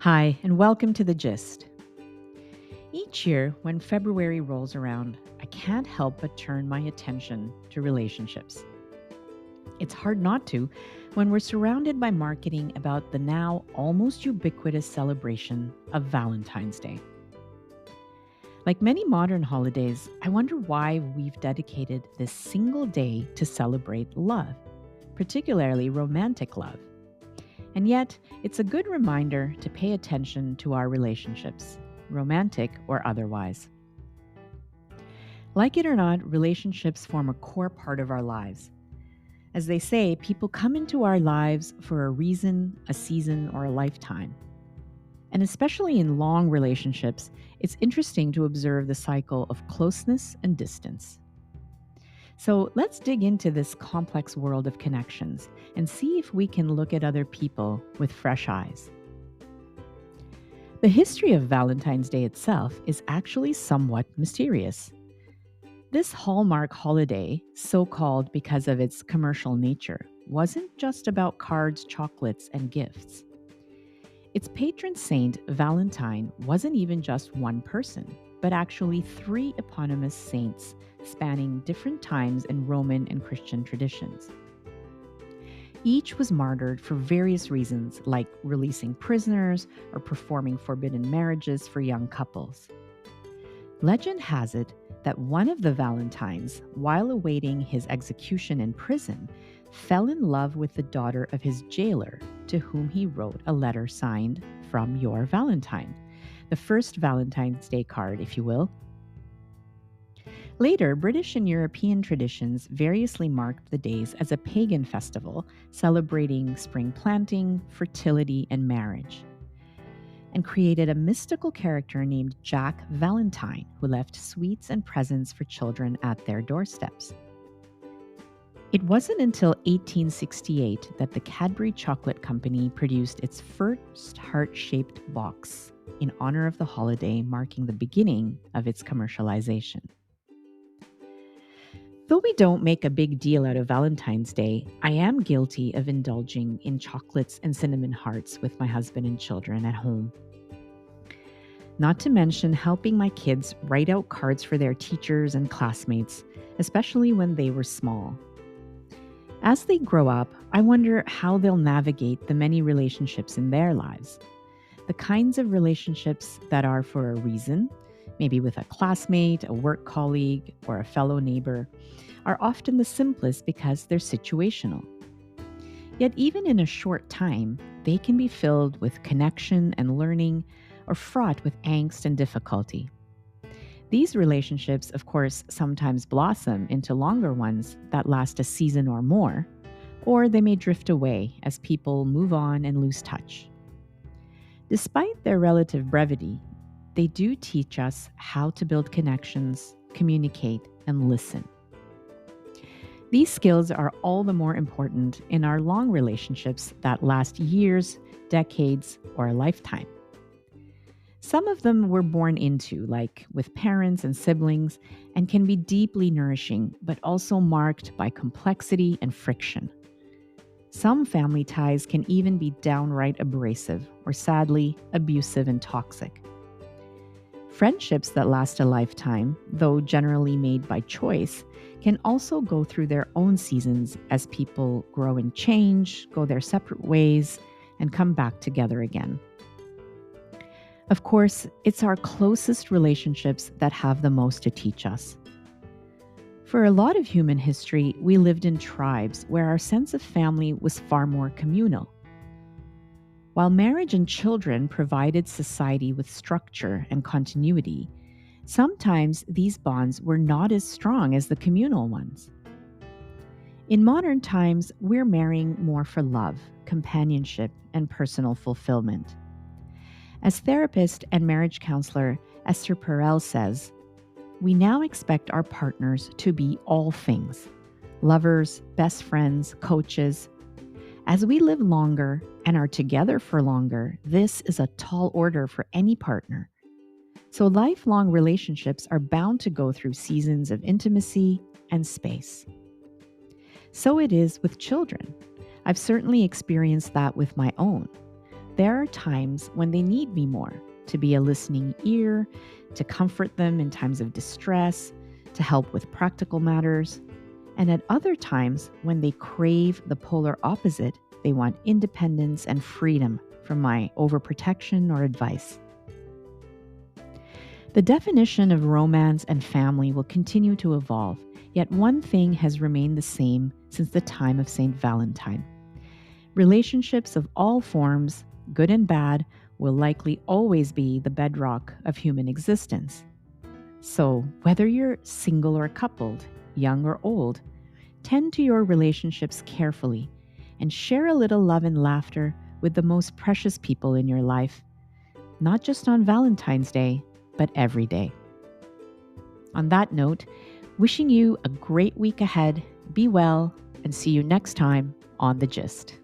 Hi, and welcome to The Gist. Each year, when February rolls around, I can't help but turn my attention to relationships. It's hard not to when we're surrounded by marketing about the now almost ubiquitous celebration of Valentine's Day. Like many modern holidays, I wonder why we've dedicated this single day to celebrate love, particularly romantic love. And yet, it's a good reminder to pay attention to our relationships, romantic or otherwise. Like it or not, relationships form a core part of our lives. As they say, people come into our lives for a reason, a season, or a lifetime. And especially in long relationships, it's interesting to observe the cycle of closeness and distance. So let's dig into this complex world of connections and see if we can look at other people with fresh eyes. The history of Valentine's Day itself is actually somewhat mysterious. This hallmark holiday, so called because of its commercial nature, wasn't just about cards, chocolates, and gifts. Its patron saint, Valentine, wasn't even just one person, but actually three eponymous saints spanning different times in Roman and Christian traditions. Each was martyred for various reasons, like releasing prisoners or performing forbidden marriages for young couples. Legend has it that one of the Valentines, while awaiting his execution in prison, fell in love with the daughter of his jailer, to whom he wrote a letter signed "From Your Valentine," the first Valentine's Day card, if you will. Later, British and European traditions variously marked the days as a pagan festival celebrating spring planting, fertility, and marriage, and created a mystical character named Jack Valentine, who left sweets and presents for children at their doorsteps. It wasn't until 1868 that the Cadbury Chocolate Company produced its first heart-shaped box in honor of the holiday, marking the beginning of its commercialization. Though we don't make a big deal out of Valentine's Day, I am guilty of indulging in chocolates and cinnamon hearts with my husband and children at home. Not to mention helping my kids write out cards for their teachers and classmates, especially when they were small. As they grow up, I wonder how they'll navigate the many relationships in their lives. The kinds of relationships that are for a reason, maybe with a classmate, a work colleague, or a fellow neighbor, are often the simplest because they're situational. Yet even in a short time, they can be filled with connection and learning, or fraught with angst and difficulty. These relationships, of course, sometimes blossom into longer ones that last a season or more, or they may drift away as people move on and lose touch. Despite their relative brevity, they do teach us how to build connections, communicate, and listen. These skills are all the more important in our long relationships that last years, decades, or a lifetime. Some of them we're born into, like with parents and siblings, and can be deeply nourishing, but also marked by complexity and friction. Some family ties can even be downright abrasive or sadly abusive and toxic. Friendships that last a lifetime, though generally made by choice, can also go through their own seasons as people grow and change, go their separate ways, and come back together again. Of course, it's our closest relationships that have the most to teach us. For a lot of human history, we lived in tribes where our sense of family was far more communal. While marriage and children provided society with structure and continuity, sometimes these bonds were not as strong as the communal ones. In modern times, we're marrying more for love, companionship, and personal fulfillment. As therapist and marriage counselor Esther Perel says, we now expect our partners to be all things: lovers, best friends, coaches. As we live longer and are together for longer, this is a tall order for any partner. So lifelong relationships are bound to go through seasons of intimacy and space. So it is with children. I've certainly experienced that with my own. there are times when they need me more, to be a listening ear, to comfort them in times of distress, to help with practical matters. And at other times when they crave the polar opposite, they want independence and freedom from my overprotection or advice. The definition of romance and family will continue to evolve, yet one thing has remained the same since the time of St. Valentine. Relationships of all forms, good and bad, will likely always be the bedrock of human existence. So, whether you're single or coupled, young or old, tend to your relationships carefully and share a little love and laughter with the most precious people in your life, not just on Valentine's Day, but every day. On that note, wishing you a great week ahead, be well, and see you next time on The Gist.